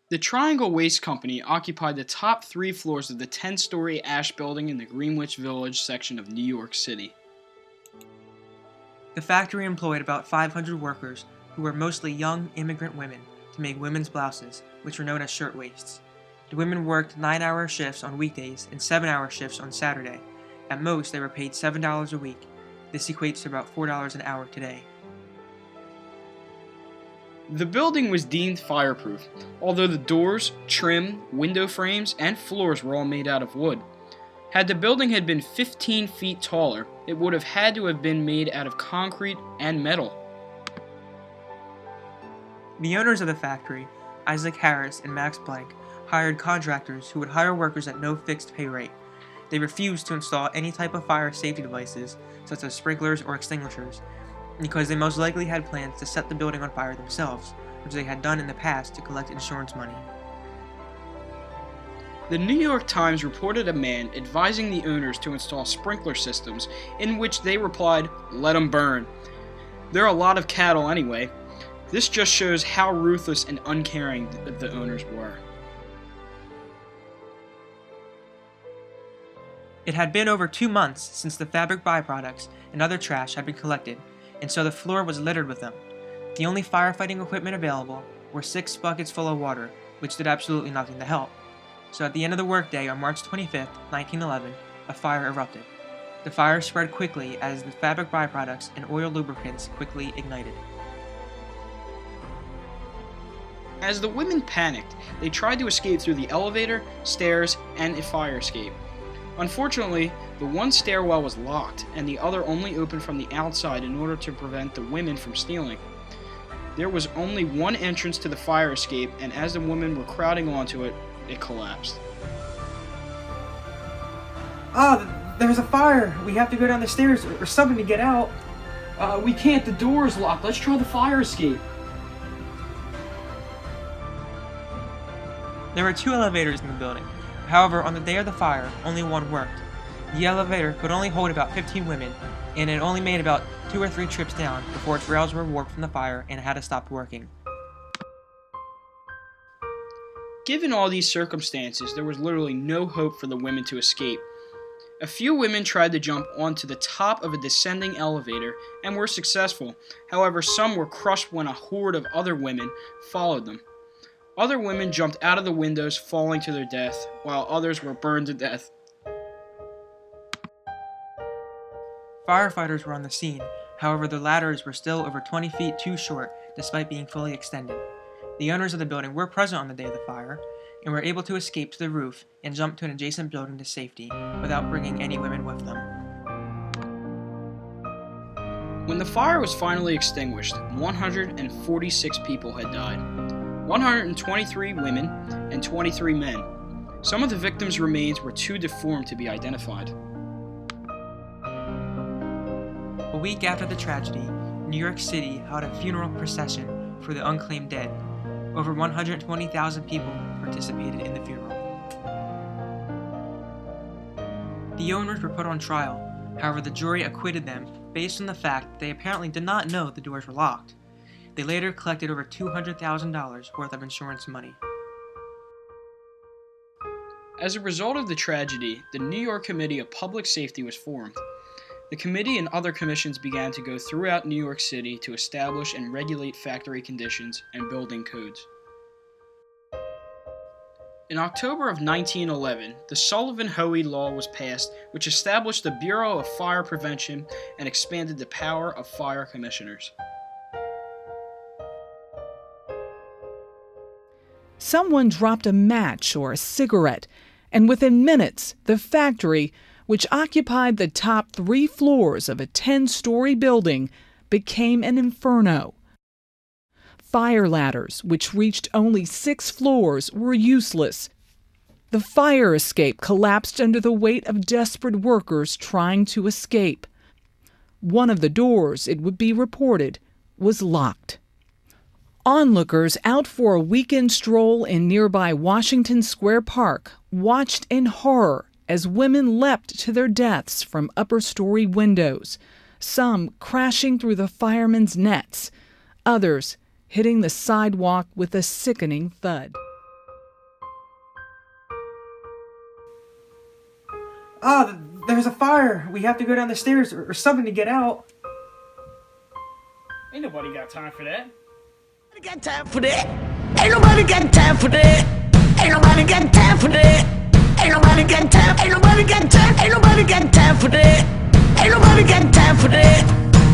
The Triangle Waste Company occupied the top 3 floors of the 10-story Ash building in the Greenwich Village section of New York City. The factory employed about 500 workers who were mostly young immigrant women to make women's blouses, which were known as shirtwaists. The women worked 9-hour shifts on weekdays and 7-hour shifts on Saturday. At most, they were paid $7 a week. This equates to about $4 an hour today. The building was deemed fireproof, although the doors, trim, window frames, and floors were all made out of wood. Had the building had been 15 feet taller, it would have had to have been made out of concrete and metal. The owners of the factory, Isaac Harris and Max Blank, hired contractors who would hire workers at no fixed pay rate. They refused to install any type of fire safety devices, such as sprinklers or extinguishers, because they most likely had plans to set the building on fire themselves, which they had done in the past to collect insurance money. The New York Times reported a man advising the owners to install sprinkler systems, in which they replied, "Let 'em burn. There are a lot of cattle anyway." This just shows how ruthless and uncaring the owners were. It had been over 2 months since the fabric byproducts and other trash had been collected, and so the floor was littered with them. The only firefighting equipment available were 6 buckets full of water, which did absolutely nothing to help. So at the end of the workday on March 25, 1911, a fire erupted. The fire spread quickly as the fabric byproducts and oil lubricants quickly ignited. As the women panicked, they tried to escape through the elevator, stairs, and a fire escape. Unfortunately, the one stairwell was locked, and the other only opened from the outside in order to prevent the women from stealing. There was only one entrance to the fire escape, and as the women were crowding onto it, it collapsed. There's a fire! We have to go down the stairs or something to get out. We can't, the door is locked. Let's try the fire escape. There were 2 elevators in the building. However, on the day of the fire, only one worked. The elevator could only hold about 15 women, and it only made about 2 or 3 trips down before its rails were warped from the fire and had to stop working. Given all these circumstances, there was literally no hope for the women to escape. A few women tried to jump onto the top of a descending elevator and were successful. However, some were crushed when a horde of other women followed them. Other women jumped out of the windows, falling to their death, while others were burned to death. Firefighters were on the scene. However, the ladders were still over 20 feet too short, despite being fully extended. The owners of the building were present on the day of the fire, and were able to escape to the roof and jump to an adjacent building to safety, without bringing any women with them. When the fire was finally extinguished, 146 people had died. 123 women and 23 men. Some of the victims' remains were too deformed to be identified. A week after the tragedy, New York City held a funeral procession for the unclaimed dead. Over 120,000 people participated in the funeral. The owners were put on trial. However, the jury acquitted them based on the fact that they apparently did not know the doors were locked. They later collected over $200,000 worth of insurance money. As a result of the tragedy, the New York Committee of Public Safety was formed. The committee and other commissions began to go throughout New York City to establish and regulate factory conditions and building codes. In October of 1911, the Sullivan-Hoey Law was passed, which established the Bureau of Fire Prevention and expanded the power of fire commissioners. Someone dropped a match or a cigarette, and within minutes, the factory, which occupied the top 3 floors of a 10-story building, became an inferno. Fire ladders, which reached only 6 floors, were useless. The fire escape collapsed under the weight of desperate workers trying to escape. One of the doors, it would be reported, was locked. Onlookers out for a weekend stroll in nearby Washington Square Park watched in horror as women leapt to their deaths from upper-story windows, some crashing through the firemen's nets, others hitting the sidewalk with a sickening thud. There's a fire. We have to go down the stairs or something to get out. Ain't nobody got time for that. Ain't got time for that. Ain't nobody got time for that. Ain't nobody got time for that. Ain't nobody got time. Ain't nobody got time. Ain't nobody got time for that. Ain't nobody got time for that.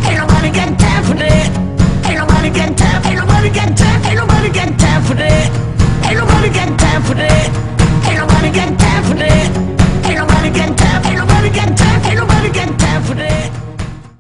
Ain't nobody got time for that. Ain't nobody